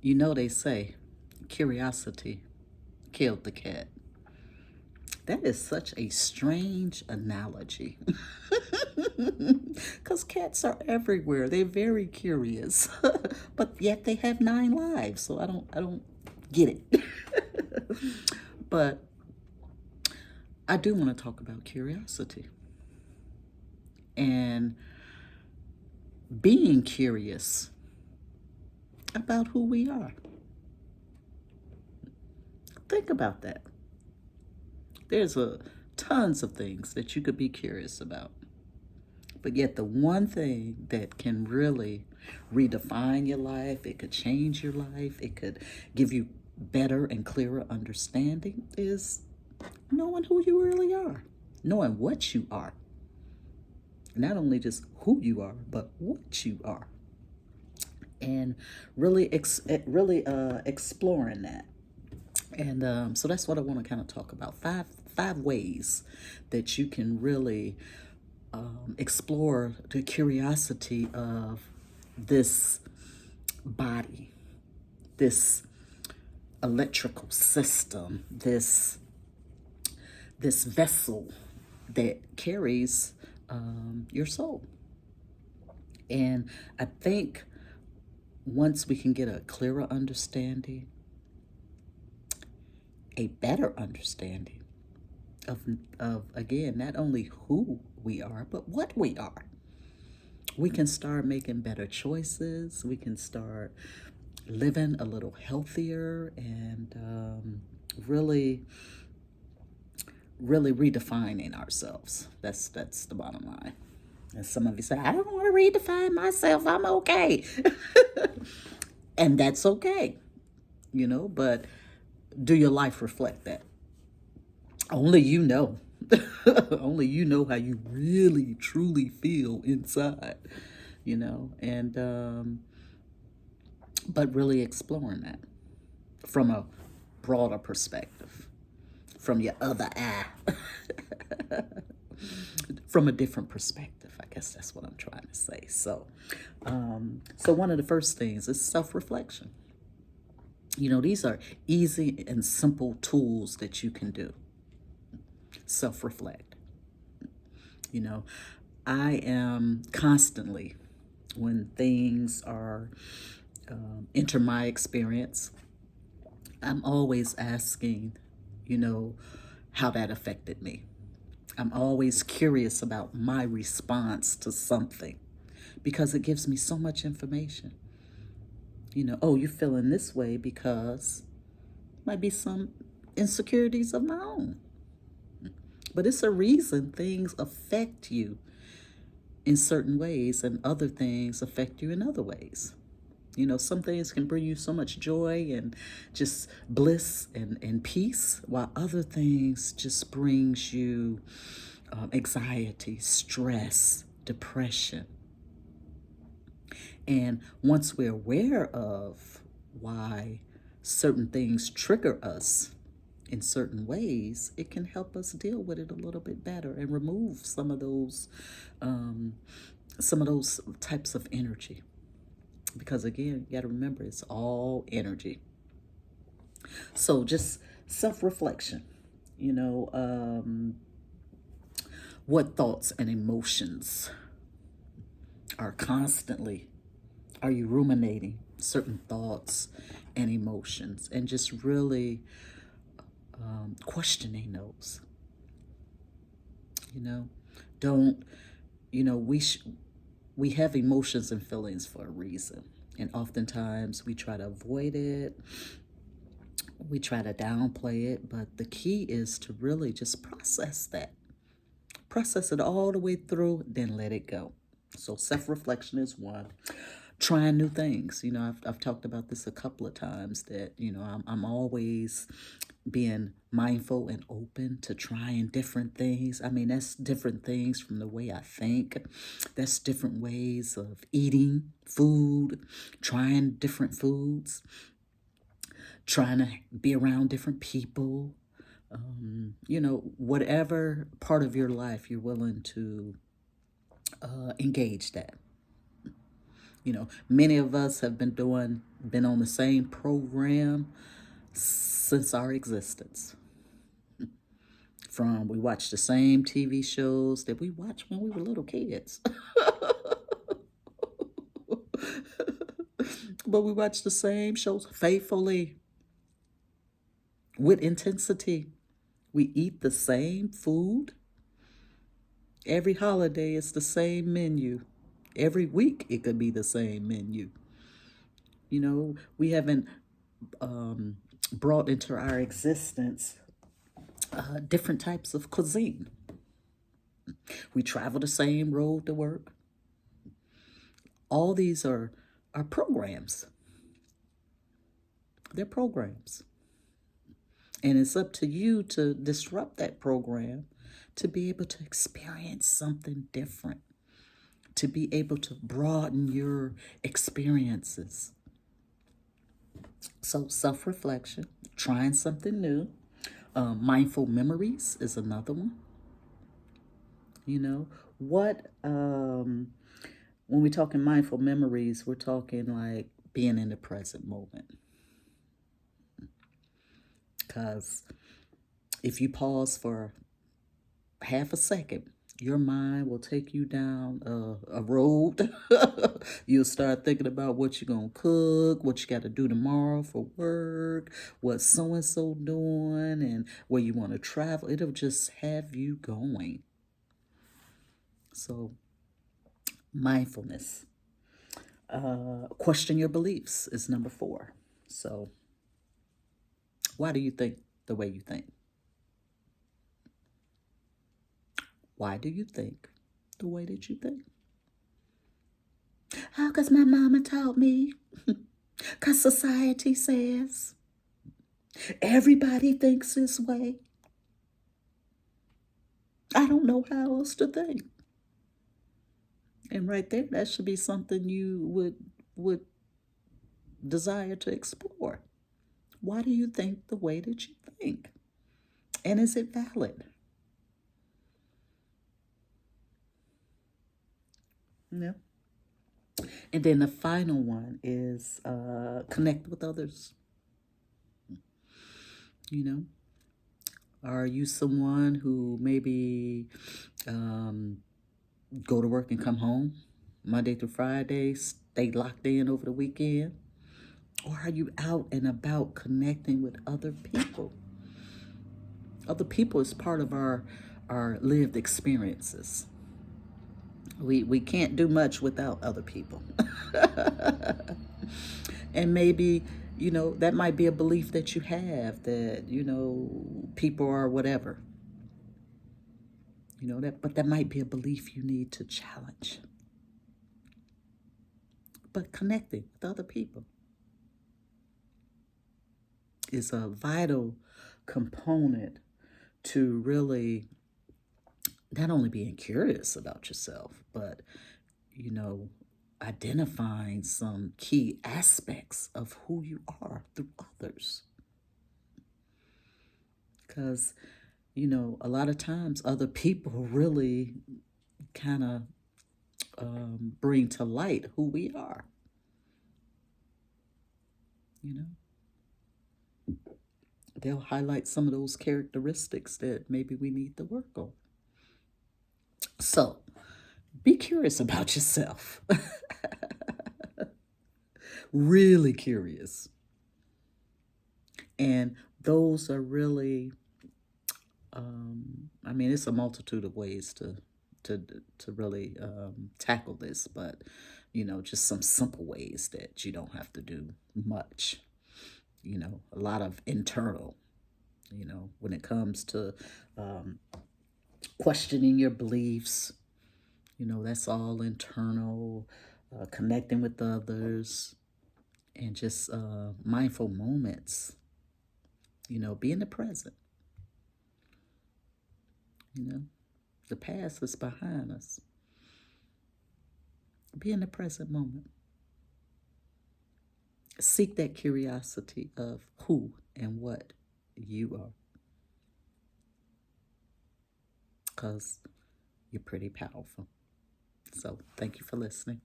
You know, they say curiosity killed the cat. That is such a strange analogy. Because cats are everywhere. They're very curious. But yet they have 9 lives. So I don't get it. But I do want to talk about curiosity and being curious about who we are. Think about that. There's tons of things that you could be curious about. But yet, the one thing that can really redefine your life, it could change your life, it could give you better and clearer understanding is knowing who you really are, knowing what you are. Not only just who you are, but what you are. And really, exploring that. And so that's what I want to kind of talk about. Five ways that you can really explore the curiosity of this body, this electrical system, this vessel that carries your soul. And I think once we can get a clearer understanding, a better understanding of, of again, not only who we are, but what we are, we can start making better choices. We can start living a little healthier and really, really redefining ourselves. That's the bottom line. And some of you say, I don't want to redefine myself. I'm okay. And that's okay, but do your life reflect that? Only you know. Only you know how you really, truly feel inside, and but really exploring that from a broader perspective, from your other eye, from a different perspective. I guess that's what I'm trying to say. So one of the first things is self-reflection. These are easy and simple tools that you can do. Self-reflect. You know, I am constantly, when things are enter my experience, I'm always asking, how that affected me. I'm always curious about my response to something because it gives me so much information. Oh, you're feeling this way because might be some insecurities of my own. But it's a reason things affect you in certain ways and other things affect you in other ways. Some things can bring you so much joy and just bliss and peace, while other things just brings you anxiety, stress, depression. And once we're aware of why certain things trigger us in certain ways, it can help us deal with it a little bit better and remove um, some of those types of energy. Because again, you got to remember, it's all energy. So just self-reflection. You know, what thoughts and emotions are constantly are you ruminating certain thoughts and emotions, and just really questioning those. You know, don't we have emotions and feelings for a reason, and oftentimes we try to avoid it, we try to downplay it, but the key is to really just process it all the way through, then let it go. So self-reflection is one. Trying new things. I've talked about this a couple of times, that I'm always being mindful and open to trying different things. I mean, that's different things from the way I think. That's different ways of eating food, trying different foods, trying to be around different people. Whatever part of your life you're willing to engage that. Many of us have been on the same program since our existence. We watch the same TV shows that we watched when we were little kids. But we watch the same shows faithfully, with intensity. We eat the same food. Every holiday is the same menu. Every week it could be the same menu. We haven't brought into our existence different types of cuisine. We travel the same road to work. All these are programs. They're programs. And it's up to you to disrupt that program, to be able to experience something different, to be able to broaden your experiences. So, self reflection, trying something new. Mindful memories is another one. You know, what, when we're talking mindful memories, we're talking like being in the present moment. Because if you pause for half a second, your mind will take you down a road. You'll start thinking about what you're going to cook, what you got to do tomorrow for work, what so and so doing, and where you want to travel. It'll just have you going. So, mindfulness. Question your beliefs is number 4. So, why do you think the way you think? Why do you think the way that you think? Oh, because my mama taught me. Because society says everybody thinks this way. I don't know how else to think. And right there, that should be something you would desire to explore. Why do you think the way that you think? And is it valid? Yeah. And then the final one is connect with others. You know, are you someone who maybe go to work and come home Monday through Friday, stay locked in over the weekend? Or are you out and about connecting with other people? Other people is part of our lived experiences. We can't do much without other people. And maybe, that might be a belief that you have that, people are whatever. But that might be a belief you need to challenge. But connecting with other people is a vital component to really not only being curious about yourself, but, you know, identifying some key aspects of who you are through others. Because, a lot of times other people really kind of bring to light who we are. They'll highlight some of those characteristics that maybe we need to work on. So, be curious about yourself. Really curious. And those are really, it's a multitude of ways to really tackle this, but just some simple ways that you don't have to do much. A lot of internal. When it comes to questioning your beliefs, that's all internal. Connecting with others, and just mindful moments. Be in the present. The past is behind us. Be in the present moment. Seek that curiosity of who and what you are. Because you're pretty powerful. So thank you for listening.